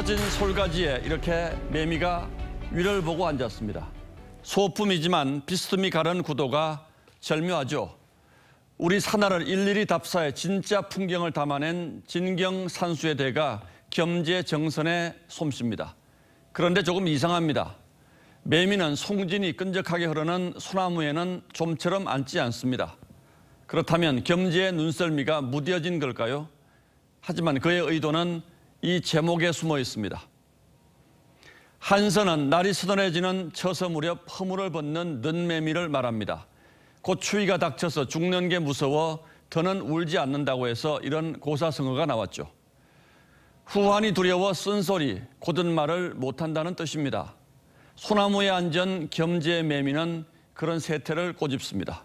처진 솔가지에 이렇게 매미가 위를 보고 앉았습니다. 소품이지만 비스듬히 가른 구도가 절묘하죠. 우리 산하를 일일이 답사해 진짜 풍경을 담아낸 진경산수의 대가 겸재정선의 솜씨입니다. 그런데 조금 이상합니다. 매미는 송진이 끈적하게 흐르는 소나무에는 좀처럼 앉지 않습니다. 그렇다면 겸재의 눈썰미가 무뎌진 걸까요? 하지만 그의 의도는 이 제목에 숨어 있습니다. 한서는 날이 서늘해지는 처서 무렵 허물을 벗는 는매미를 말합니다. 곧 추위가 닥쳐서 죽는 게 무서워 더는 울지 않는다고 해서 이런 고사성어가 나왔죠. 후환이 두려워 쓴소리, 고든 말을 못한다는 뜻입니다. 소나무에 앉은 겸재의 매미는 그런 세태를 고집습니다.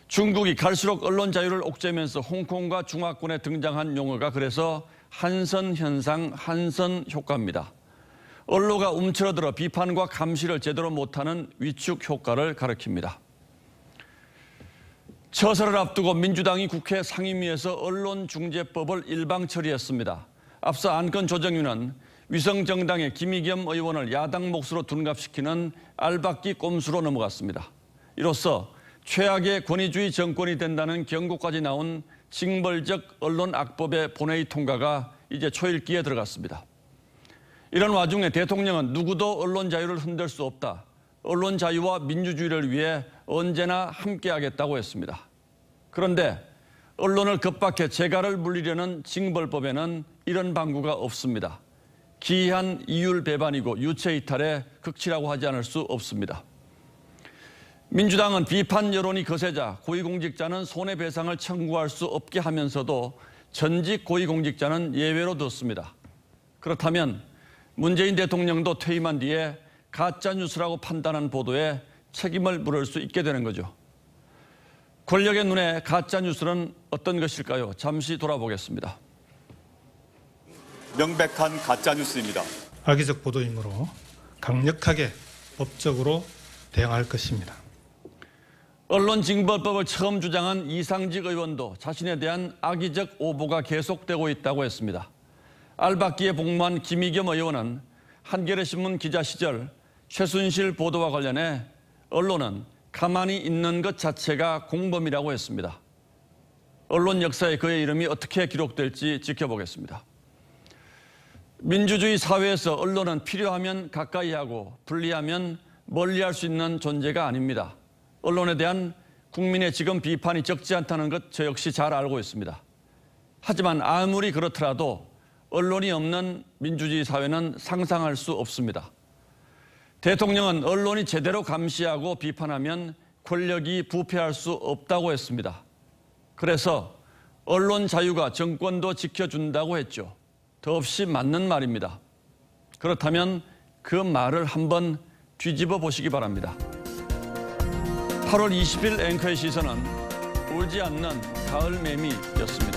중국이 갈수록 언론 자유를 옥죄면서 홍콩과 중화권에 등장한 용어가 그래서 한선 현상, 한선 효과입니다. 언론가 움츠러들어 비판과 감시를 제대로 못하는 위축 효과를 가리킵니다. 처서를 앞두고 민주당이 국회 상임위에서 언론중재법을 일방 처리했습니다. 앞서 안건조정위는 위성정당의 김의겸 의원을 야당 몫으로 둔갑시키는 알박기 꼼수로 넘어갔습니다. 이로써 최악의 권위주의 정권이 된다는 경고까지 나온 징벌적 언론악법의 본회의 통과가 이제 초읽기에 들어갔습니다. 이런 와중에 대통령은 누구도 언론 자유를 흔들 수 없다. 언론 자유와 민주주의를 위해 언제나 함께하겠다고 했습니다. 그런데 언론을 급박해 재갈을 물리려는 징벌법에는 이런 방구가 없습니다. 기이한 이율 배반이고 유체 이탈의 극치라고 하지 않을 수 없습니다. 민주당은 비판 여론이 거세자 고위공직자는 손해배상을 청구할 수 없게 하면서도 전직 고위공직자는 예외로 뒀습니다. 그렇다면 문재인 대통령도 퇴임한 뒤에 가짜뉴스라고 판단한 보도에 책임을 물을 수 있게 되는 거죠. 권력의 눈에 가짜뉴스는 어떤 것일까요? 잠시 돌아보겠습니다. 명백한 가짜뉴스입니다. 악의적 보도이므로 강력하게 법적으로 대응할 것입니다. 언론징벌법을 처음 주장한 이상직 의원도 자신에 대한 악의적 오보가 계속되고 있다고 했습니다. 알박기에 복무한 김의겸 의원은 한겨레신문 기자 시절 최순실 보도와 관련해 언론은 가만히 있는 것 자체가 공범이라고 했습니다. 언론 역사에 그의 이름이 어떻게 기록될지 지켜보겠습니다. 민주주의 사회에서 언론은 필요하면 가까이 하고 불리하면 멀리할 수 있는 존재가 아닙니다. 언론에 대한 국민의 지금 비판이 적지 않다는 것 저 역시 잘 알고 있습니다. 하지만 아무리 그렇더라도 언론이 없는 민주주의 사회는 상상할 수 없습니다. 대통령은 언론이 제대로 감시하고 비판하면 권력이 부패할 수 없다고 했습니다. 그래서 언론 자유가 정권도 지켜준다고 했죠. 더없이 맞는 말입니다. 그렇다면 그 말을 한번 뒤집어 보시기 바랍니다. 8월 20일 앵커의 시선은 울지 않는 가을 매미였습니다.